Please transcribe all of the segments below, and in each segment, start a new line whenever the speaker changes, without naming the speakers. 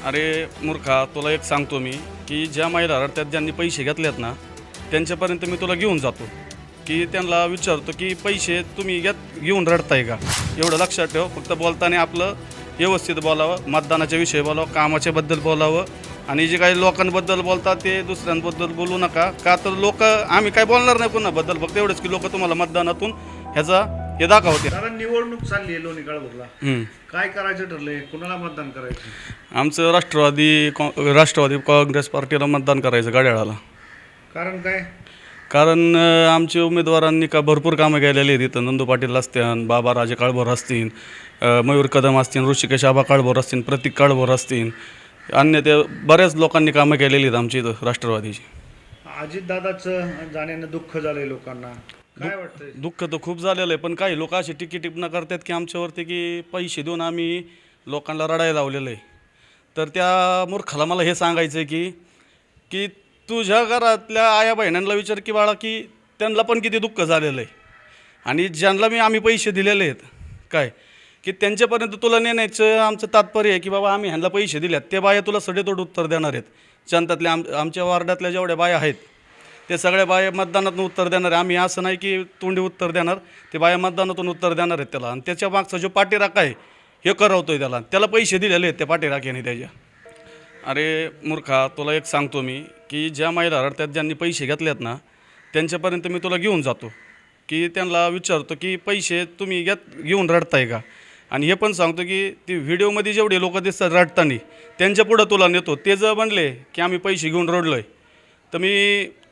अरे मूर्खा, तुला एक सांगतो मी की ज्या महिला रडत्यात ज्यांनी पैसे घेतलेत ना त्यांच्यापर्यंत मी तुला घेऊन जातो की त्यांना विचारतो की पैसे तुम्ही घेऊन रडताय का. एवढं लक्षात ठेव. फक्त बोलताना आपलं व्यवस्थित बोलावं, मतदानाच्या विषयी बोलावं, कामाच्याबद्दल बोलावं आणि जे काही लोकांबद्दल बोलतात ते दुसऱ्यांबद्दल बोलू नका. का तर लोक आम्ही काय बोलणार नाही पुन्हाबद्दल, फक्त एवढंच की लोक तुम्हाला मतदानातून ह्याचा हे दाखवते.
कारण निवडणूक चालली आहे लोणी काळभोरला, काय करायचं ठरलंय, कुणाला मतदान करायचं?
आमचं राष्ट्रवादी काँग्रेस पार्टीला मतदान करायचं घड्याळाला.
कारण काय?
कारण आमच्या उमेदवारांनी का भरपूर कामं केलेली आहेत. इथं नंदू पाटील असतील, बाबा राजे काळभोर असतील, मयूर कदम असतील, ऋषिकेश आबा काळभोर असतील, प्रतीक काळभोर असतील, अन्य ते बऱ्याच लोकांनी कामं केलेली आहेत आमची इथं राष्ट्रवादीची.
अजितदादाचं जाण्यानं दुःख झालंय लोकांना, काय वाटतंय?
दुःख तर खूप झालेलं आहे, पण काही लोक अशी टिपणं करतात की आमच्यावरती की पैसे देऊन आम्ही लोकांना रडायला लावलेलं आहे. तर त्या मूर्खाला मला हे सांगायचं आहे की तुझ्या घरातल्या आया बहिण्यांना विचार की बाळा की त्यांना पण किती दुःख झालेलं आहे आणि ज्यांना आम्ही पैसे दिलेले आहेत काय की त्यांच्यापर्यंत तुला नेण्याचं आमचं तात्पर्य आहे की बाबा आम्ही ह्यांना पैसे दिल्यात, ते बाया तुला सडेतोड उत्तर देणार आहेत. जनतातल्या आमच्या वार्डातल्या जेवढ्या बाया आहेत ते सगळ्या बाया मतदानातून उत्तर देणार आहे. आम्ही असं नाही की तोंडी उत्तर देणार, ते बाया मतदानातून उत्तर देणार आहेत त्याला. आणि त्याच्या मागचा जो पाठीराखा आहे हे करवतोय त्याला पैसे दिलेले आहेत त्या पाठीराख्याने त्याच्या. अरे मूर्खा, तुला एक सांगतो मी की ज्या महिला रडत्यात ज्यांनी पैसे घेतलेत ना त्यांच्यापर्यंत मी तुला घेऊन जातो की त्यांना विचारतो की पैसे तुम्ही घेऊन रडताय का. आणि हे पण सांगतो की ती व्हिडिओमध्ये जेवढे लोक दिसतात रडताना त्यांच्या पुढं तुला नेतो. ते जर म्हणले की आम्ही पैसे घेऊन रडलो आहे तर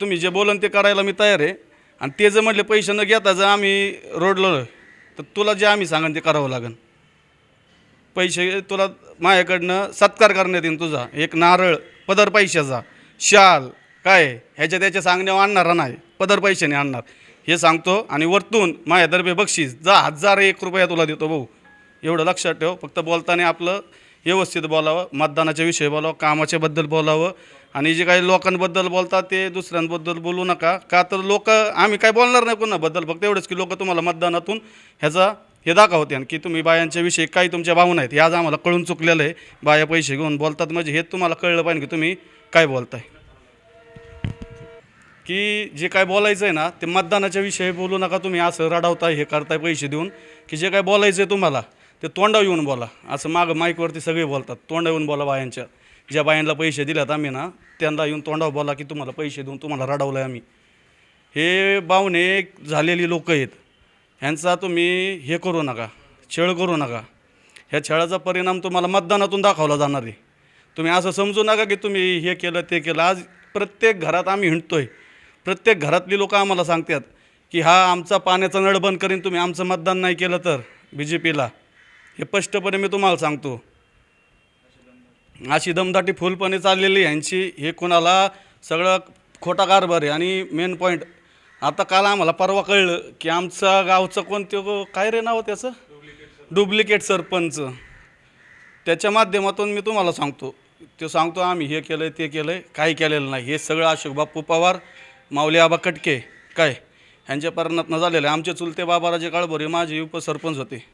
तुम्ही जे बोलन ते करायला मी तयार आहे. आणि ते जर म्हटले पैसे न घेता जर आम्ही रडलो तर तुला जे आम्ही सांगन ते करावं लागेल. पैसे तुला माझ्याकडनं सत्कार करण्यात येईल, तुझा एक नारळ पदर पैशाचा, शाल काय ह्याच्या त्याच्या सांगण्यावर आणणारा नाही, पदर पैशाने आणणार हे सांगतो. आणि वरतून माझ्यातर्फे बक्षीस 1001 रुपया तुला देतो भाऊ. एवढं लक्षात ठेव. फक्त बोलताना आपलं व्यवस्थित बोलावं, मतदानाच्या विषयी बोलावं, कामाच्याबद्दल बोलावं आणि जे काही लोकांबद्दल बोलतात ते दुसऱ्यांबद्दल बोलू नका. का तर लोक आम्ही काय बोलणार नाही पुन्हाबद्दल, फक्त एवढंच की लोक तुम्हाला मतदानातून ह्याचा हे दाखवते की तुम्ही बायांच्या विषयी काही तुमच्या भावना आहेत हे आज आम्हाला कळून चुकलेलं आहे. बाया पैसे घेऊन बोलतात म्हणजे हे तुम्हाला कळलं पाहिजे की तुम्ही काय बोलताय. की जे काय बोलायचं आहे ना ते मतदानाच्या विषयी बोलू नका. तुम्ही असं रडावताय हे करताय पैसे देऊन, की जे काय बोलायचं आहे तुम्हाला ते तोंडावर येऊन बोला. असं मागं माईकवरती सगळे बोलतात, तोंडावर येऊन बोला. बायांच्या ज्या बायांना पैसे दिल्यात आम्ही ना त्यांना येऊन तोंडावर बोला की तुम्हाला पैसे देऊन तुम्हाला रडवलं आहे आम्ही. हे बावणे झालेली लोक आहेत, ह्यांचा तुम्ही हे करू नका, छळ करू नका. ह्या छळाचा परिणाम तुम्हाला मतदानातून दाखवला जाणार आहे. तुम्ही असं समजू नका की तुम्ही हे केलं ते केलं. आज प्रत्येक घरात आम्ही हिंडतोय, प्रत्येक घरातली लोक आम्हाला सांगतात की हा आमचा पाण्याचा नळ बंद करीन तुम्ही आमचं मतदान नाही केलं तर BJPला. हे स्पष्टपणे मी तुम्हाला सांगतो. अशी दमदाटी फुलपणे चाललेली यांची. हे कोणाला सगळं खोटा कारभार आहे. आणि मेन पॉईंट आता काल आम्हाला परवा कळलं की आमचा गावचं कोणतं काय रे नाव त्याचं डुप्लिकेट सरपंच, त्याच्या माध्यमातून मी तुम्हाला सांगतो आम्ही हे केलं आहे ते केलं आहे, काही केलेलं नाही. हे सगळं अशोक बाप्पू पवार, माऊली आबा कटके काय ह्यांच्या परिणामातनं झालेलं आहे. आमचे चुलते बाबा राजे काळभोर माझे उपसरपंच होते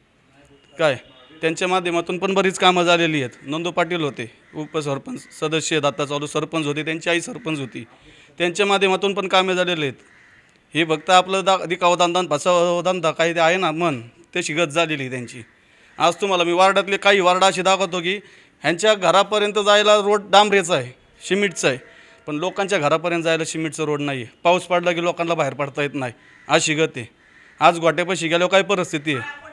काय, त्यांच्या माध्यमातून पण बरीच कामं झालेली आहेत. नंदू पाटील होते उपसरपंच सदस्य, आता चालू सरपंच होते, त्यांची आई सरपंच होती, त्यांच्या माध्यमातून पण कामे झालेले आहेत. हे फक्त आपलं दिखावा धंदा फसावा धंदा काही ते आहे ना मन तशी गत झालेली त्यांची. आज तुम्हाला मी वार्डातले काही वार्ड असे दाखवतो की ह्यांच्या घरापर्यंत जायला रोड डांबरेचा आहे, सिमेंटचा आहे, पण लोकांच्या घरापर्यंत जायला सिमेंटचं रोड नाही आहे. पाऊस पडला की लोकांना बाहेर पडता येत नाही, अशी गत आहे. आज गोट्यापाशी गेल्यावर काय परिस्थिती आहे,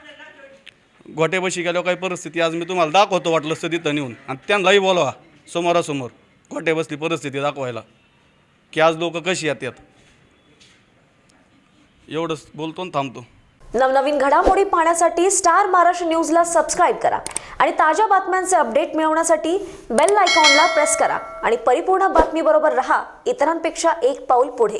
गोट्यापाशी गेल्यावर काय परिस्थिती आज मी तुम्हाला दाखवतो वाटलं असतं तिथं नेऊन. आणि त्यांनाही बोलवा समोरासमोर गोट्या बसली परिस्थिती दाखवायला की आज लोक कशी येतात. एवढंच बोलतो आणि थांबतो.
नवनवीन घडामोडी पाहण्यासाठी स्टार महाराष्ट्र न्यूजला सबस्क्राईब करा आणि ताज्या बातम्यांचे अपडेट मिळवण्यासाठी बेल आयकॉनला प्रेस करा आणि परिपूर्ण बातमीबरोबर रहा, इतरांपेक्षा एक पाऊल पुढे.